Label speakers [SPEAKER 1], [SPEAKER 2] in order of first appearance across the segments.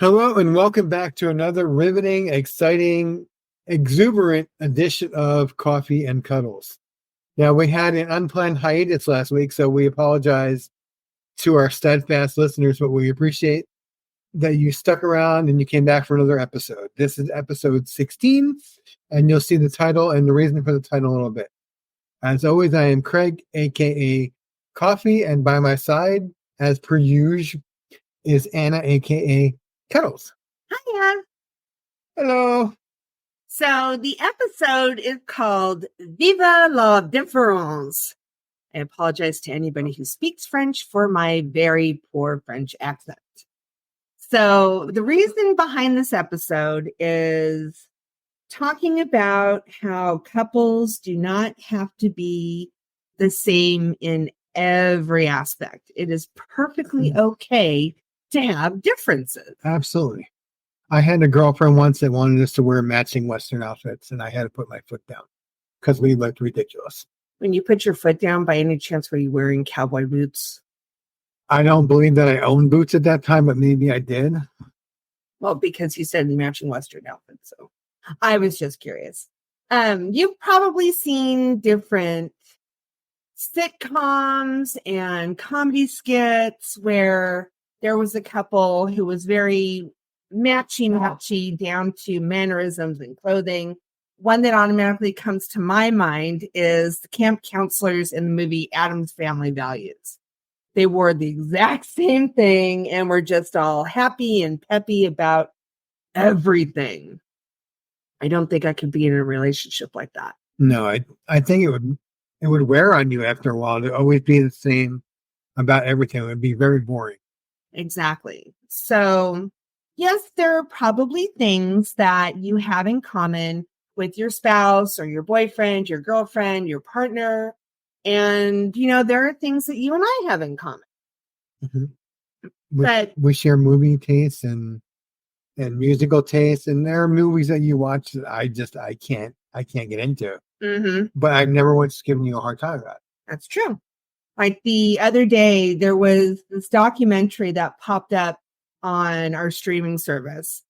[SPEAKER 1] Hello and welcome back to another riveting, exciting, exuberant edition of Coffee and Cuddles. Now, we had an unplanned hiatus last week, so we apologize to our steadfast listeners, but we appreciate that you stuck around and you came back for another episode. This is episode 16, and you'll see the title and the reason for the title in a little bit. As always, I am Craig, aka Coffee, and by my side, as per usual, is Anna, aka Cuddles.
[SPEAKER 2] Hiya.
[SPEAKER 1] Hello.
[SPEAKER 2] So the episode is called Vive la différence. I apologize to anybody who speaks French for my very poor French accent. So the reason behind this episode is talking about how couples do not have to be the same in every aspect. It is perfectly okay to have differences.
[SPEAKER 1] Absolutely. I had a girlfriend once that wanted us to wear matching Western outfits, and I had to put my foot down because we looked ridiculous.
[SPEAKER 2] When you put your foot down, by any chance were you wearing cowboy boots?
[SPEAKER 1] I don't believe that I owned boots at that time, but maybe I did.
[SPEAKER 2] Well, because you said matching Western outfits, so I was just curious. You've probably seen different sitcoms and comedy skits where there was a couple who was very matchy down to mannerisms and clothing. One that automatically comes to my mind is the camp counselors in the movie Addams Family Values. They wore the exact same thing and were just all happy and peppy about everything. I don't think I could be in a relationship like that.
[SPEAKER 1] No, I think it would wear on you after a while to always be the same about everything. It would be very boring.
[SPEAKER 2] Exactly. So, yes, there are probably things that you have in common with your spouse or your boyfriend, your girlfriend, your partner. And, there are things that you and I have in common.
[SPEAKER 1] Mm-hmm.
[SPEAKER 2] But
[SPEAKER 1] we share movie tastes and musical tastes, and there are movies that you watch that I can't get into.
[SPEAKER 2] Mm-hmm.
[SPEAKER 1] But I've never once given you a hard time about it.
[SPEAKER 2] That's true. Like the other day, there was this documentary that popped up on our streaming service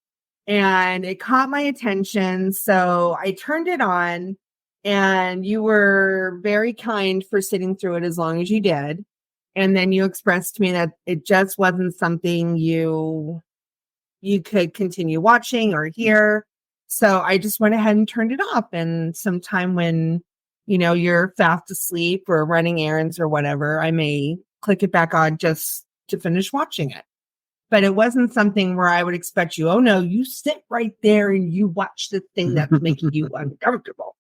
[SPEAKER 2] and it caught my attention. So I turned it on and you were very kind for sitting through it as long as you did. And then you expressed to me that it just wasn't something you could continue watching or hear. So I just went ahead and turned it off. And sometime when you're fast asleep or running errands or whatever, I may click it back on just to finish watching it. But it wasn't something where I would expect you, oh no, you sit right there and you watch the thing that's making you uncomfortable.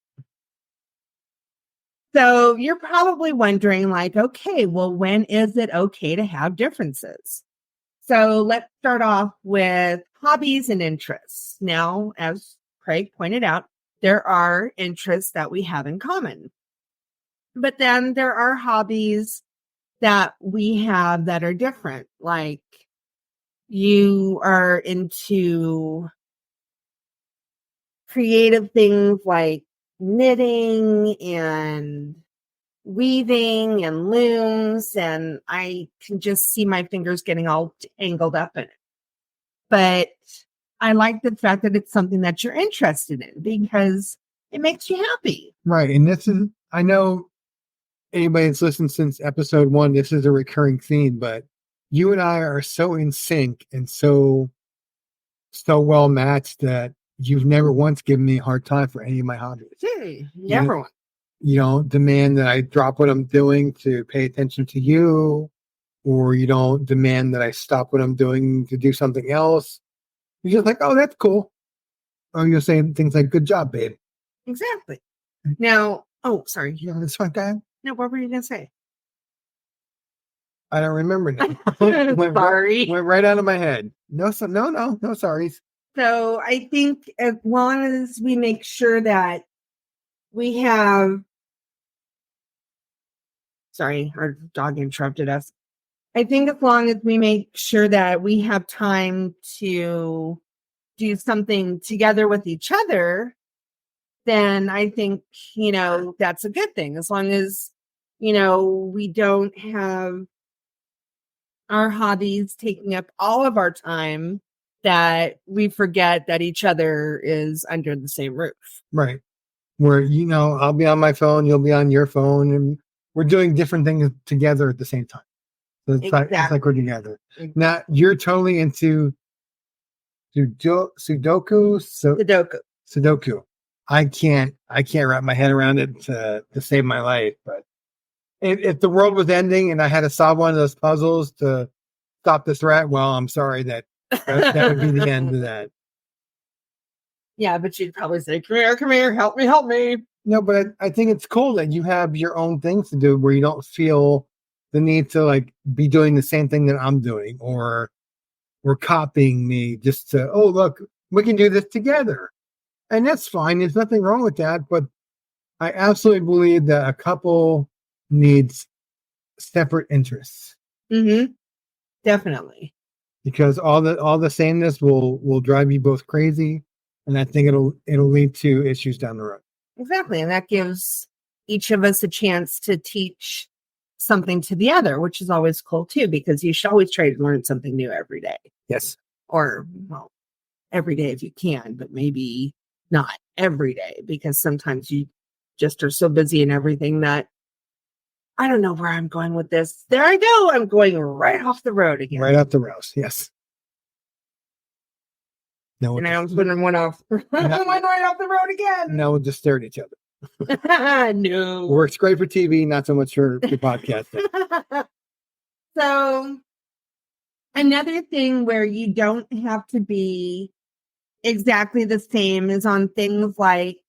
[SPEAKER 2] So you're probably wondering like, okay, well, when is it okay to have differences? So let's start off with hobbies and interests. Now, as Craig pointed out, there are interests that we have in common. But then there are hobbies that we have that are different. Like you are into creative things like knitting and weaving and looms, and I can just see my fingers getting all tangled up in it. But I like the fact that it's something that you're interested in because it makes you happy.
[SPEAKER 1] Right. And this is, I know anybody that's listened since episode 1, this is a recurring theme, but you and I are so in sync and so well matched that you've never once given me a hard time for any of my hobbies.
[SPEAKER 2] Never once.
[SPEAKER 1] You don't demand that I drop what I'm doing to pay attention to you, or you don't demand that I stop what I'm doing to do something else. You're just like, oh, that's cool. Or you're saying things like, good job, babe.
[SPEAKER 2] Exactly. Now, oh, sorry.
[SPEAKER 1] You know this one guy?
[SPEAKER 2] No, what were you going to say?
[SPEAKER 1] I don't remember now.
[SPEAKER 2] Sorry.
[SPEAKER 1] Went right out of my head. No sorries.
[SPEAKER 2] So I think as long as we make sure that we have, sorry, our dog interrupted us. I think as long as we make sure that we have time to do something together with each other, then I think, that's a good thing. As long as, we don't have our hobbies taking up all of our time that we forget that each other is under the same roof.
[SPEAKER 1] Right. Where, I'll be on my phone, you'll be on your phone, and we're doing different things together at the same time. So it's like we're together.
[SPEAKER 2] Exactly.
[SPEAKER 1] Now, you're totally into Sudoku. Sudoku. I can't wrap my head around it to save my life. But if the world was ending and I had to solve one of those puzzles to stop the threat, well, I'm sorry that would be the end of that.
[SPEAKER 2] Yeah, but you'd probably say, come here, help me.
[SPEAKER 1] No, but I think it's cool that you have your own things to do where you don't feel the need to like be doing the same thing that I'm doing or copying me just to, oh, look, we can do this together. And that's fine. There's nothing wrong with that. But I absolutely believe that a couple needs separate interests.
[SPEAKER 2] Mm-hmm. Definitely.
[SPEAKER 1] Because all the sameness will drive you both crazy. And I think it'll lead to issues down the road.
[SPEAKER 2] Exactly. And that gives each of us a chance to teach something to the other, which is always cool too, because you should always try to learn something new every day.
[SPEAKER 1] Yes.
[SPEAKER 2] Or, well, every day if you can, but maybe not every day, because sometimes you just are so busy in everything that I don't know where I'm going with this. There I go. I'm going right off the road again.
[SPEAKER 1] Right off the rails. Yes. No,
[SPEAKER 2] and I was putting one off. I went right off the road again.
[SPEAKER 1] Now we'll just stare at each other.
[SPEAKER 2] No.
[SPEAKER 1] Works great for TV, not so much for podcasting.
[SPEAKER 2] So, another thing where you don't have to be exactly the same is on things like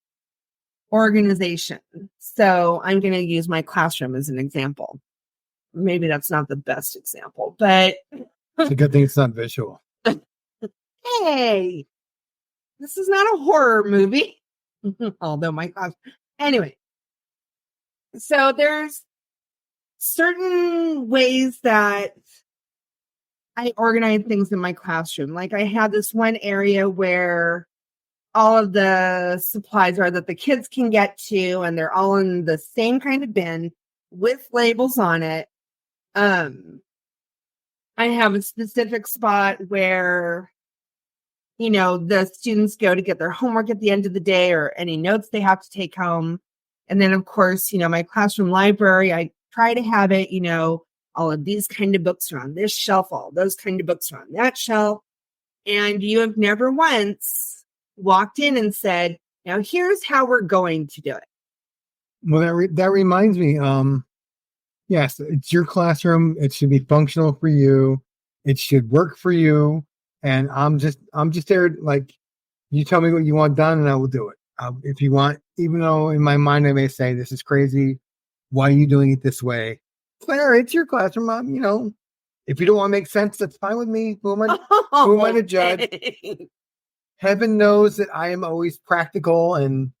[SPEAKER 2] organization. So, I'm going to use my classroom as an example. Maybe that's not the best example, but
[SPEAKER 1] it's a good thing it's not visual.
[SPEAKER 2] Hey, this is not a horror movie. Although my class. Anyway, so there's certain ways that I organize things in my classroom. Like I have this one area where all of the supplies are that the kids can get to, and they're all in the same kind of bin with labels on it. I have a specific spot where the students go to get their homework at the end of the day or any notes they have to take home. And then, of course, my classroom library, I try to have it, all of these kind of books are on this shelf, all those kind of books are on that shelf. And you have never once walked in and said, now here's how we're going to do it.
[SPEAKER 1] Well, that reminds me, yes, it's your classroom. It should be functional for you. It should work for you. And I'm just there, like, you tell me what you want done and I will do it. If you want, even though in my mind I may say, this is crazy. Why are you doing it this way? Claire, it's your classroom. If you don't want to make sense, that's fine with me. Who am I to judge? Heaven knows that I am always practical and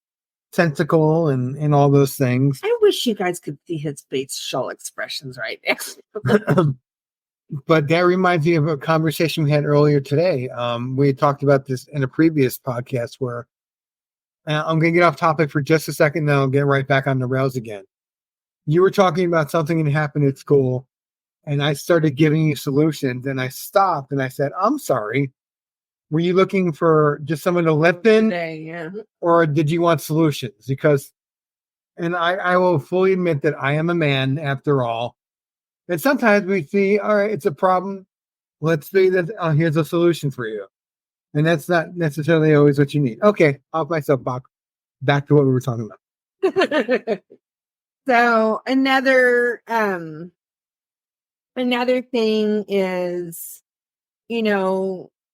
[SPEAKER 1] sensical and all those things.
[SPEAKER 2] I wish you guys could see his facial expressions right now.
[SPEAKER 1] But that reminds me of a conversation we had earlier today. We had talked about this in a previous podcast where I'm going to get off topic for just a second. Then I'll get right back on the rails again. You were talking about something that happened at school, and I started giving you solutions, and I stopped and I said, I'm sorry. Were you looking for just someone to lip in?
[SPEAKER 2] Yeah.
[SPEAKER 1] Or did you want solutions? And I will fully admit that I am a man after all. And sometimes we see, all right, it's a problem. Let's see that. Here's a solution for you. And that's not necessarily always what you need. Okay, off my soapbox. Back to what we were talking about.
[SPEAKER 2] So another thing is,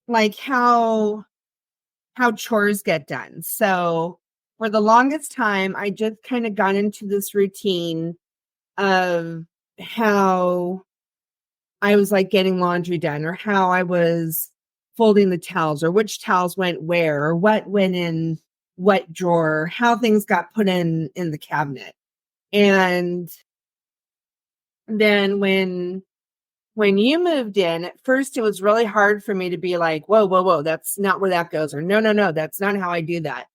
[SPEAKER 2] like how chores get done. So for the longest time, I just kind of got into this routine of how I was like getting laundry done, or how I was folding the towels, or which towels went where, or what went in what drawer, how things got put in the cabinet. And then when you moved in, at first it was really hard for me to be like, whoa, that's not where that goes. Or no, that's not how I do that.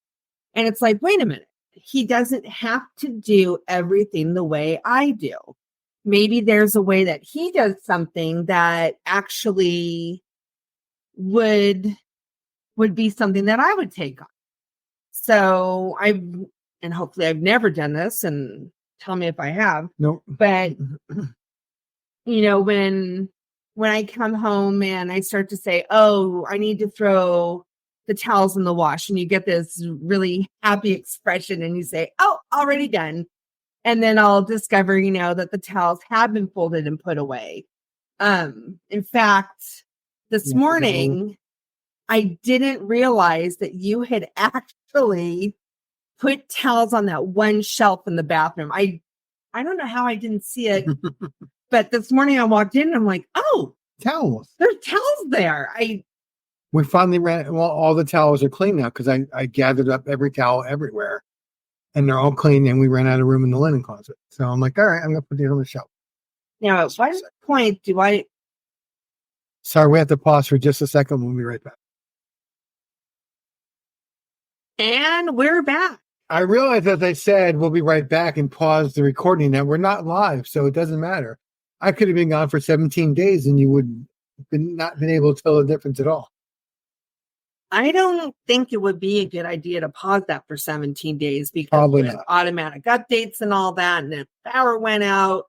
[SPEAKER 2] And it's like, wait a minute. He doesn't have to do everything the way I do. Maybe there's a way that he does something that actually would be something that I would take on. So and hopefully I've never done this, and tell me if I have.
[SPEAKER 1] Nope.
[SPEAKER 2] But when I come home and I start to say, oh, I need to throw the towels in the wash, and you get this really happy expression and you say, oh, already done. And then I'll discover, that the towels have been folded and put away. In fact, this morning, I didn't realize that you had actually put towels on that one shelf in the bathroom. I don't know how I didn't see it, but this morning I walked in and I'm like, oh,
[SPEAKER 1] towels.
[SPEAKER 2] There's towels there.
[SPEAKER 1] We finally ran. Well, all the towels are clean now because I gathered up every towel everywhere, and they're all clean. And we ran out of room in the linen closet, so I'm like, all right, I'm gonna put these on the shelf.
[SPEAKER 2] Now, at what point do I?
[SPEAKER 1] Sorry, we have to pause for just a second. We'll be right back.
[SPEAKER 2] And we're back.
[SPEAKER 1] I realized, as I said, we'll be right back and pause the recording. Now we're not live, so it doesn't matter. I could have been gone for 17 days, and you would not been able to tell the difference at all.
[SPEAKER 2] I don't think it would be a good idea to pause that for 17 days because
[SPEAKER 1] probably not.
[SPEAKER 2] Automatic updates and all that, and if power went out,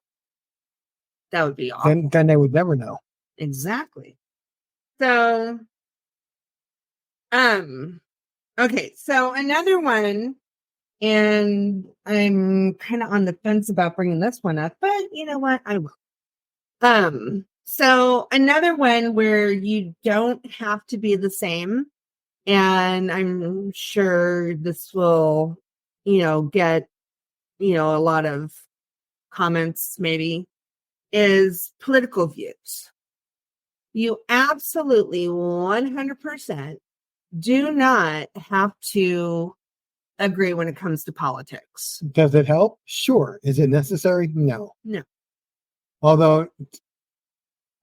[SPEAKER 2] that would be awful.
[SPEAKER 1] Then they would never know.
[SPEAKER 2] Exactly. So, okay. So another one, and I'm kind of on the fence about bringing this one up, but you know what? I will. So another one where you don't have to be the same, and I'm sure this will, get, a lot of comments maybe, is political views. You absolutely 100% do not have to agree when it comes to politics.
[SPEAKER 1] Does it help? Sure. Is it necessary? No.
[SPEAKER 2] No.
[SPEAKER 1] Although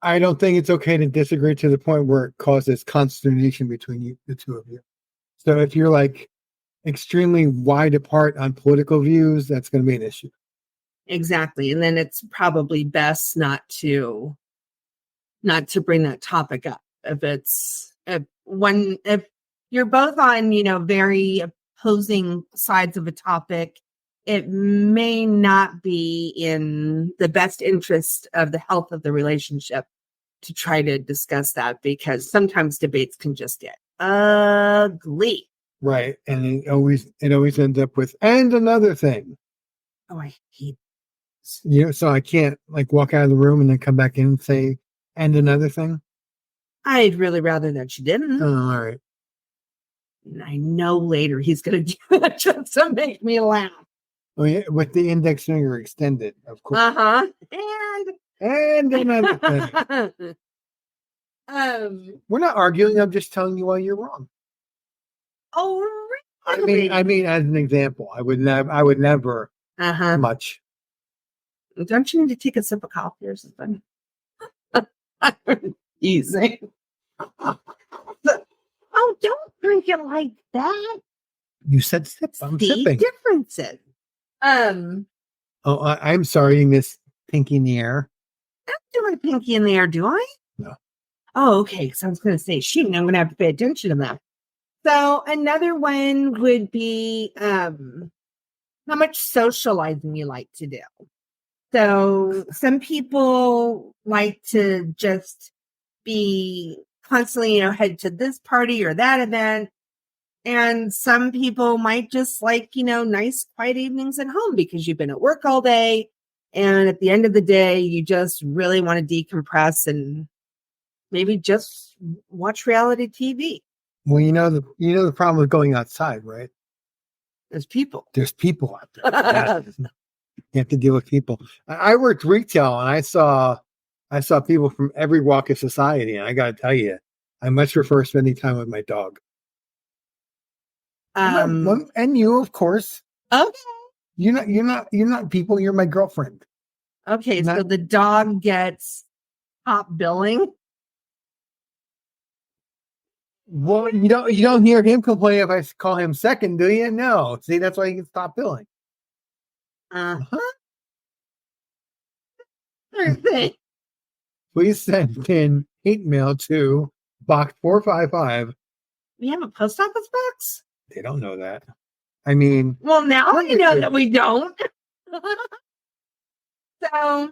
[SPEAKER 1] I don't think it's okay to disagree to the point where it causes consternation between you, the two of you. So if you're like extremely wide apart on political views, that's going to be an issue.
[SPEAKER 2] Exactly. And then it's probably best not to bring that topic up. If you're both on, very opposing sides of a topic, it may not be in the best interest of the health of the relationship to try to discuss that, because sometimes debates can just get ugly.
[SPEAKER 1] Right. And it always ends up with, and another thing.
[SPEAKER 2] Oh, I hate
[SPEAKER 1] this. So I can't like walk out of the room and then come back in and say, and another thing.
[SPEAKER 2] I'd really rather that you didn't.
[SPEAKER 1] Oh, all right.
[SPEAKER 2] And I know later he's going to do that just to make me laugh.
[SPEAKER 1] Oh, yeah, with the index finger extended, of course.
[SPEAKER 2] Uh-huh.
[SPEAKER 1] And another thing. We're not arguing. I'm just telling you why you're wrong.
[SPEAKER 2] Oh, really?
[SPEAKER 1] I mean, as an example, I would never much.
[SPEAKER 2] Don't you need to take a sip of coffee or something? Easy. Oh, don't drink it like that.
[SPEAKER 1] You said sip. I'm sipping.
[SPEAKER 2] Differences.
[SPEAKER 1] Oh, I'm sorry, Miss Pinky in the Air.
[SPEAKER 2] I don't do my pinky in the air, do I?
[SPEAKER 1] No.
[SPEAKER 2] Oh, okay. So I was going to say, shoot, I'm going to have to pay attention to that. So another one would be how much socializing you like to do. So some people like to just be constantly, head to this party or that event. And some people might just like, nice quiet evenings at home because you've been at work all day. And at the end of the day, you just really want to decompress and maybe just watch reality TV.
[SPEAKER 1] Well, the problem with going outside, right?
[SPEAKER 2] There's people.
[SPEAKER 1] There's people out there. You have to deal with people. I worked retail, and I saw people from every walk of society. And I got to tell you, I much prefer spending time with my dog. And you, of course.
[SPEAKER 2] Okay.
[SPEAKER 1] You're not people. You're my girlfriend.
[SPEAKER 2] Okay, so the dog gets top billing.
[SPEAKER 1] Well, you don't hear him complain if I call him second, do you? No. See, that's why he can stop billing. Please send in hate mail to box 455.
[SPEAKER 2] We have a post office box?
[SPEAKER 1] They don't know that. I mean,
[SPEAKER 2] well, now I know that we don't. So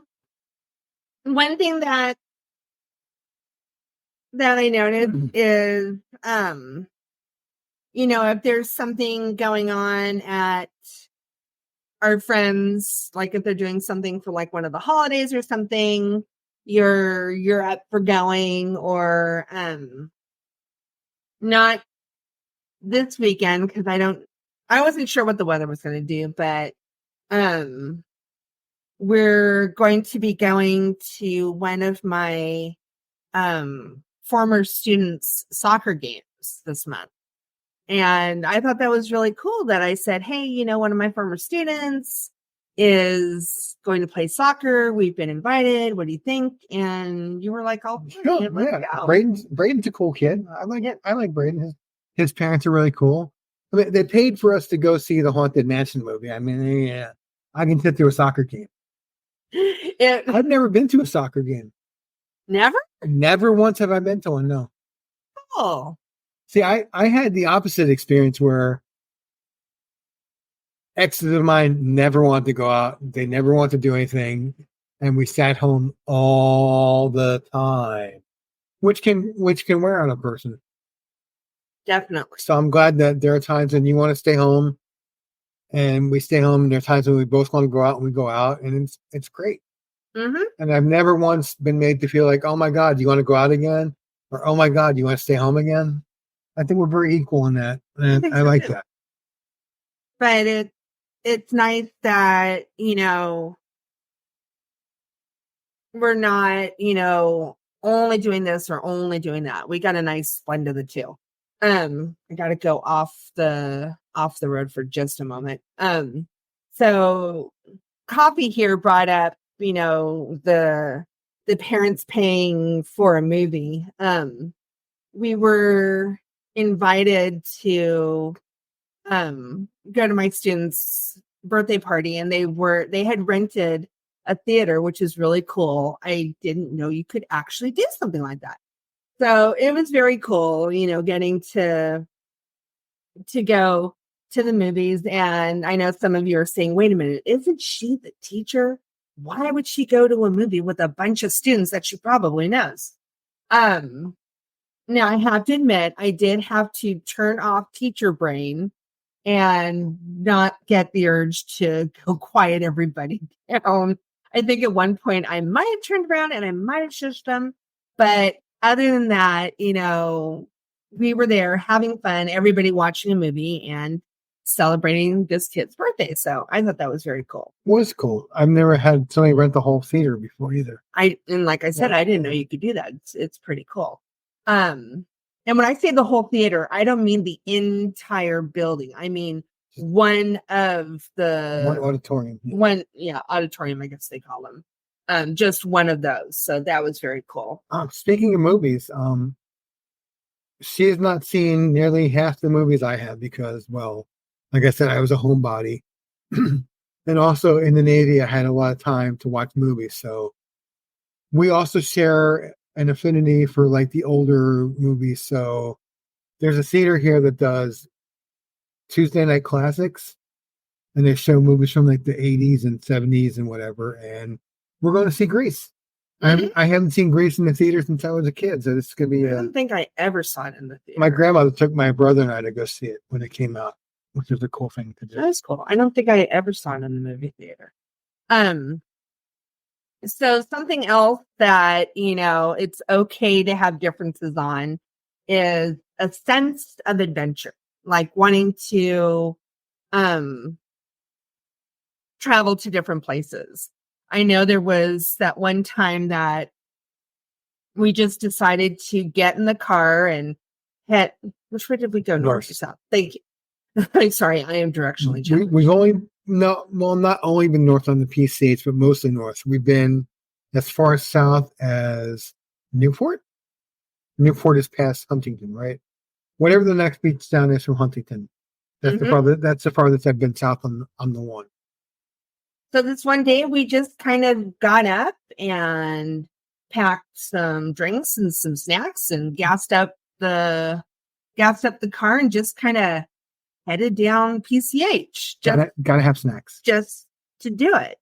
[SPEAKER 2] one thing that I noticed is, if there's something going on at our friends, like if they're doing something for like one of the holidays or something, you're up for going, or not this weekend because I wasn't sure what the weather was going to do, but we're going to be going to one of my former students' soccer games this month. And I thought that was really cool that I said, hey, one of my former students is going to play soccer. We've been invited. What do you think? And you were like, oh,
[SPEAKER 1] yeah. Braden's a cool kid. I like Braden. His parents are really cool. I mean, they paid for us to go see the Haunted Mansion movie. I mean, yeah, I can sit through a soccer game. I've never been to a soccer game.
[SPEAKER 2] Never?
[SPEAKER 1] Never once have I been to one, no.
[SPEAKER 2] Oh.
[SPEAKER 1] See, I had the opposite experience where exes of mine never want to go out. They never want to do anything. And we sat home all the time, which can wear on a person.
[SPEAKER 2] Definitely.
[SPEAKER 1] So I'm glad that there are times when you want to stay home and we stay home. And there are times when we both want to go out and we go out, and it's great.
[SPEAKER 2] Mm-hmm.
[SPEAKER 1] And I've never once been made to feel like, oh my God, you want to go out again? Or, oh my God, you want to stay home again? I think we're very equal in that. And I like that.
[SPEAKER 2] But it's nice that, we're not, only doing this or only doing that. We got a nice blend of the two. I got to go off the road for just a moment. So Coffee here brought up, the parents paying for a movie. We were invited to go to my student's birthday party, and they had rented a theater, which is really cool. I didn't know you could actually do something like that. So it was very cool, getting to go to the movies. And I know some of you are saying, wait a minute, isn't she the teacher? Why would she go to a movie with a bunch of students that she probably knows? Now I have to admit, I did have to turn off teacher brain and not get the urge to go quiet everybody down. I think at one point I might have turned around and I might have shushed them. But other than that, we were there having fun, everybody watching a movie and celebrating this kid's birthday. So I thought that was very cool.
[SPEAKER 1] It was cool. I've never had somebody rent the whole theater before either.
[SPEAKER 2] And like I said, I didn't know you could do that. It's pretty cool. And when I say the whole theater, I don't mean the entire building. I mean one of the
[SPEAKER 1] auditorium.
[SPEAKER 2] Auditorium, I guess they call them. Just one of those. So that was very cool.
[SPEAKER 1] Speaking of movies, she has not seen nearly half the movies I have because, well, like I said, I was a homebody. And also in the Navy, I had a lot of time to watch movies. So we also share an affinity for like the older movies. So there's a theater here that does Tuesday night classics, and they show movies from like the 80s and 70s and whatever. And we're going to see Grease. Mm-hmm. I haven't seen Grease in the theater since I was a kid. So this is going to be
[SPEAKER 2] I don't think I ever saw it in the theater.
[SPEAKER 1] My grandmother took my brother and I to go see it when it came out, which is a cool thing to do.
[SPEAKER 2] That's cool. I don't think I ever saw it in the movie theater. So something else that, it's okay to have differences on is a sense of adventure, like wanting to travel to different places. I know there was that one time that we just decided to get in the car and head. Which way did we go? North or south? Thank you. I'm sorry, I am directionally challenged.
[SPEAKER 1] We've not only been north on the PCH, but mostly north. We've been as far south as Newport. Newport is past Huntington, right? Whatever the next beach down is from Huntington. That's the farthest I've been south on the one.
[SPEAKER 2] So this one day we just kind of got up and packed some drinks and some snacks and gassed up the car and just kind of headed down PCH.
[SPEAKER 1] Gotta have snacks.
[SPEAKER 2] Just to do it.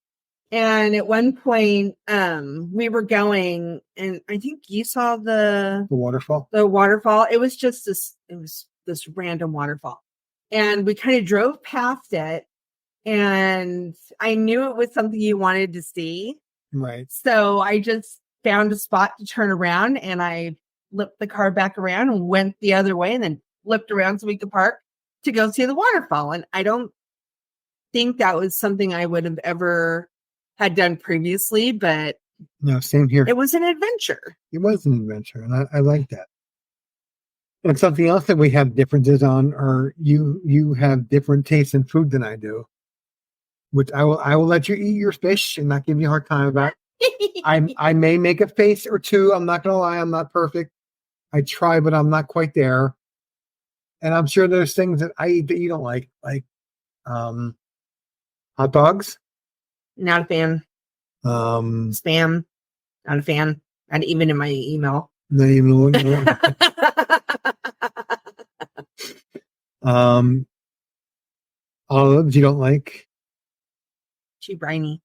[SPEAKER 2] And at one point, we were going, and I think you saw the
[SPEAKER 1] waterfall.
[SPEAKER 2] The waterfall. It was just this random waterfall. And we kind of drove past it, and I knew it was something you wanted to see.
[SPEAKER 1] Right.
[SPEAKER 2] So I just found a spot to turn around, and I flipped the car back around and went the other way, and then flipped around so we could park to go see the waterfall. And I don't think that was something I would have ever had done previously, but
[SPEAKER 1] no, same here.
[SPEAKER 2] It was an adventure.
[SPEAKER 1] It was an adventure, and I like that. And something else that we have differences on, or you have different tastes in food than I do, which I will let you eat your fish and not give you a hard time about. I may make a face or two. I'm not gonna lie, I'm not perfect. I try, but I'm not quite there. And I'm sure there's things that I eat that you don't like hot dogs.
[SPEAKER 2] Not a fan. Spam. Not a fan. Not even in my email.
[SPEAKER 1] Not even olives you don't like.
[SPEAKER 2] Too briny.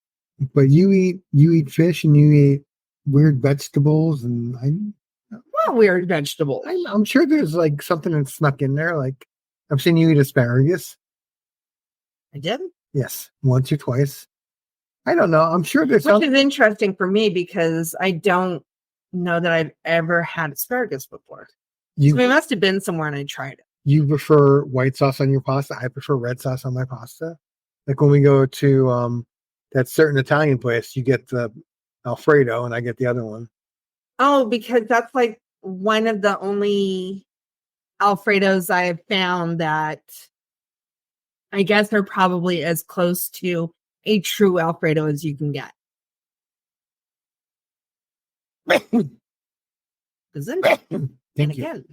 [SPEAKER 1] But you eat fish and you eat weird vegetables, and
[SPEAKER 2] What weird vegetables?
[SPEAKER 1] I'm sure there's like something that's snuck in there. Like I've seen you eat asparagus.
[SPEAKER 2] I did?
[SPEAKER 1] Yes, once or twice. I don't know. I'm sure there's
[SPEAKER 2] Which is interesting for me because I don't know that I've ever had asparagus before. So we must have been somewhere and I tried it.
[SPEAKER 1] You prefer white sauce on your pasta? I prefer red sauce on my pasta. Like when we go to that certain Italian place, you get the Alfredo and I get the other one.
[SPEAKER 2] Oh, because that's like one of the only Alfredos I have found that I guess are probably as close to a true Alfredo as you can get. Isn't it?
[SPEAKER 1] Thank you.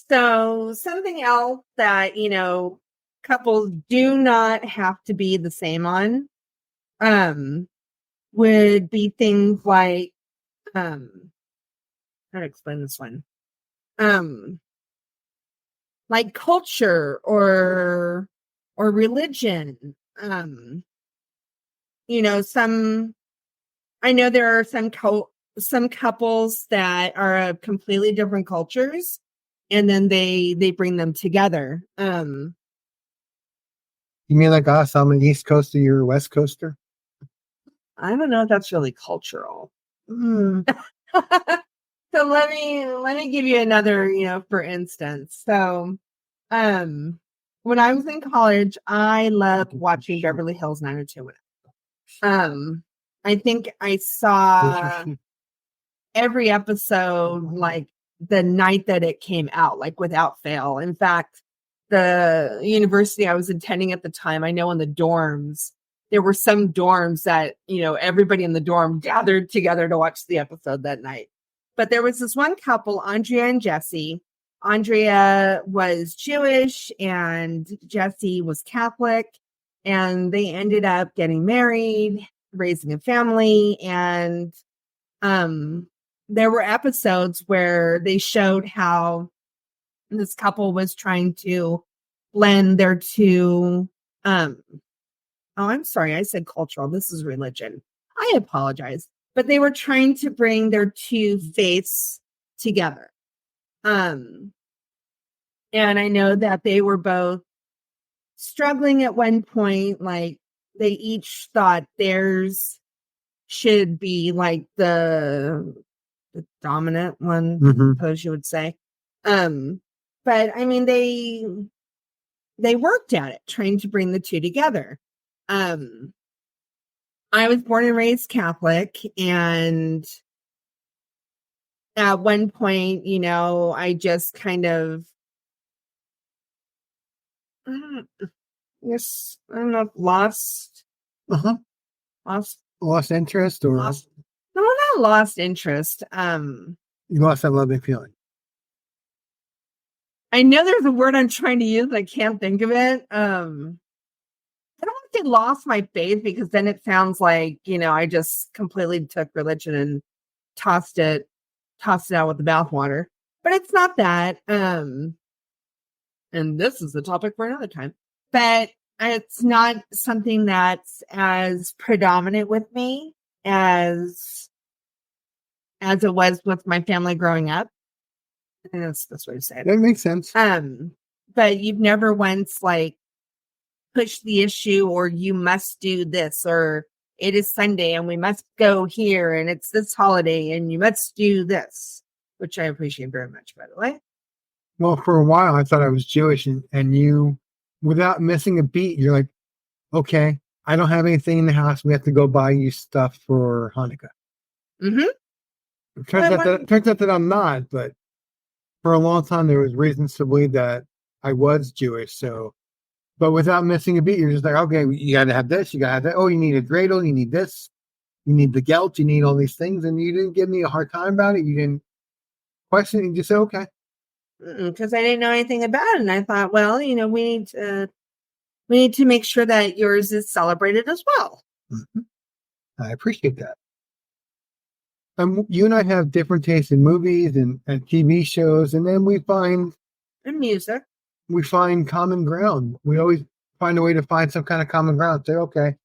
[SPEAKER 2] So something else that, couples do not have to be the same on, would be things like, how to explain this one? Like culture or religion. I know there are some couples that are of completely different cultures, and then they bring them together.
[SPEAKER 1] You mean like us? I'm an East Coaster, you're a West Coaster?
[SPEAKER 2] I don't know if that's really cultural. So let me give you another, for instance. So, when I was in college, I loved watching Beverly Hills 90210. I think I saw every episode like the night that it came out, like without fail. In fact, the university I was attending at the time, I know in the dorms, there were some dorms that, everybody in the dorm gathered together to watch the episode that night. But there was this one couple, Andrea and Jesse. Andrea was Jewish and Jesse was Catholic, and they ended up getting married, raising a family, and there were episodes where they showed how this couple was trying to blend their two I'm sorry, I said cultural. This is religion. I apologize. But they were trying to bring their two faiths together. And I know that they were both struggling at one point. Like they each thought theirs should be like the dominant one, I suppose you would say. But I mean, they worked at it, trying to bring the two together. I was born and raised Catholic, and at one point, I just kind of, I don't know, lost
[SPEAKER 1] interest, or
[SPEAKER 2] no, not lost interest.
[SPEAKER 1] You lost that loving feeling.
[SPEAKER 2] I know there's a word I'm trying to use. I can't think of it. I don't want say lost my faith, because then it sounds like, I just completely took religion and tossed it out with the bathwater. But it's not that. And this is the topic for another time. But it's not something that's as predominant with me as it was with my family growing up. I think that's the best way to say it.
[SPEAKER 1] That makes sense.
[SPEAKER 2] But you've never once pushed the issue, or you must do this, or it is Sunday and we must go here, and it's this holiday and you must do this, which I appreciate very much, by the way.
[SPEAKER 1] Well, for a while I thought I was Jewish, and you, without missing a beat, you're like, okay, I don't have anything in the house. We have to go buy you stuff for Hanukkah.
[SPEAKER 2] Mm-hmm.
[SPEAKER 1] It turns out that I'm not, but for a long time there was reasons to believe that I was Jewish. So, but without missing a beat, you're just like, okay, you got to have this, you got to have that. Oh, you need a dreidel, you need this, you need the gelt, you need all these things, and you didn't give me a hard time about it. You didn't question it. You just said, okay.
[SPEAKER 2] Because I didn't know anything about it, and I thought, well, we need to make sure that yours is celebrated as well.
[SPEAKER 1] Mm-hmm. I appreciate that. You and I have different tastes in movies and TV shows, and then we find
[SPEAKER 2] music.
[SPEAKER 1] We find common ground. We always find a way to find some kind of common ground. Say, okay,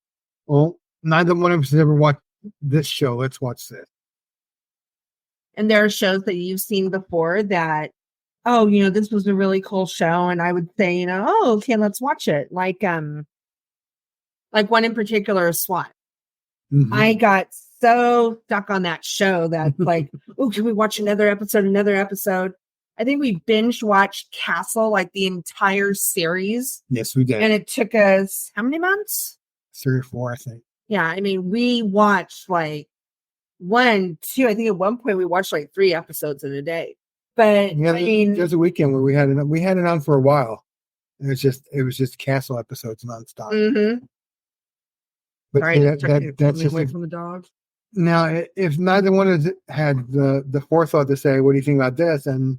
[SPEAKER 1] well, neither one of us has ever watched this show. Let's watch this.
[SPEAKER 2] And there are shows that you've seen before that, this was a really cool show, and I would say, okay, let's watch it. Like one in particular, SWAT. Mm-hmm. I got so stuck on that show that can we watch another episode? I think we binge watched Castle, the entire series.
[SPEAKER 1] Yes, we did.
[SPEAKER 2] And it took us how many months?
[SPEAKER 1] 3 or 4, I think.
[SPEAKER 2] Yeah, I mean, we watched 1, 2. I think at one point we watched 3 episodes in a day. But
[SPEAKER 1] yeah, there's a weekend where we had it on for a while. It was just Castle episodes nonstop.
[SPEAKER 2] Mm-hmm.
[SPEAKER 1] But
[SPEAKER 2] sorry,
[SPEAKER 1] that's just
[SPEAKER 2] away from the dog.
[SPEAKER 1] Now, if neither one has had the forethought to say, what do you think about this? And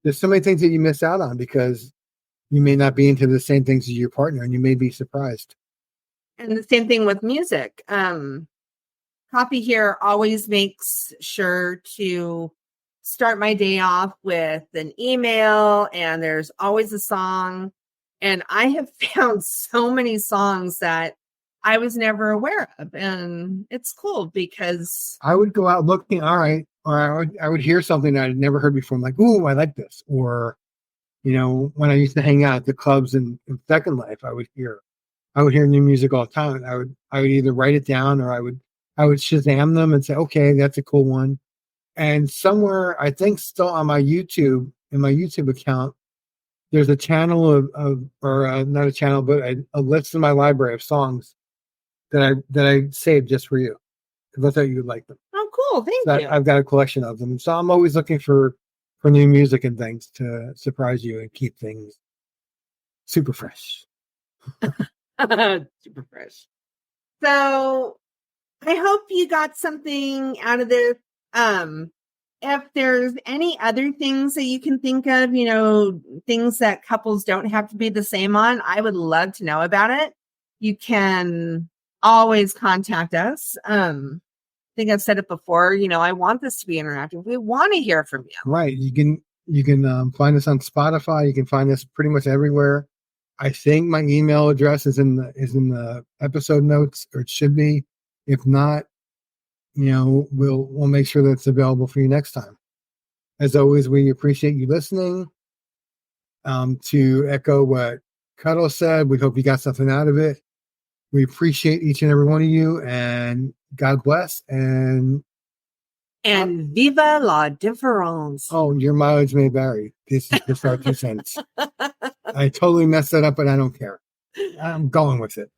[SPEAKER 1] there's so many things that you miss out on because you may not be into the same things as your partner, and you may be surprised.
[SPEAKER 2] And the same thing with music. Coffee here always makes sure to start my day off with an email, and there's always a song. And I have found so many songs that I was never aware of, and it's cool because
[SPEAKER 1] I would go out looking, all right, or I would hear something that I'd never heard before. I'm like, ooh, I like this. Or, when I used to hang out at the clubs in Second Life, I would hear new music all the time. I would either write it down, or I would Shazam them and say, okay, that's a cool one. And somewhere, I think still on my YouTube, in my YouTube account, there's a channel not a channel, but a list in my library of songs that I saved just for you, because I thought you would like them.
[SPEAKER 2] Oh, cool! Thank you.
[SPEAKER 1] I've got a collection of them, so I'm always looking for new music and things to surprise you and keep things super fresh.
[SPEAKER 2] Super fresh. So I hope you got something out of this. If there's any other things that you can think of, things that couples don't have to be the same on, I would love to know about it. You can always contact us. I think I've said it before, I want this to be interactive. We want to hear from you.
[SPEAKER 1] Right. You can find us on Spotify. You can find us pretty much everywhere. I think my email address is in the episode notes, or it should be. If not, we'll make sure that it's available for you next time. As always, we appreciate you listening. To echo what Cuddles said, we hope you got something out of it. We appreciate each and every one of you, and God bless. And
[SPEAKER 2] viva la difference.
[SPEAKER 1] Oh, your mileage may vary. This is just our 2 cents. I totally messed that up, but I don't care. I'm going with it.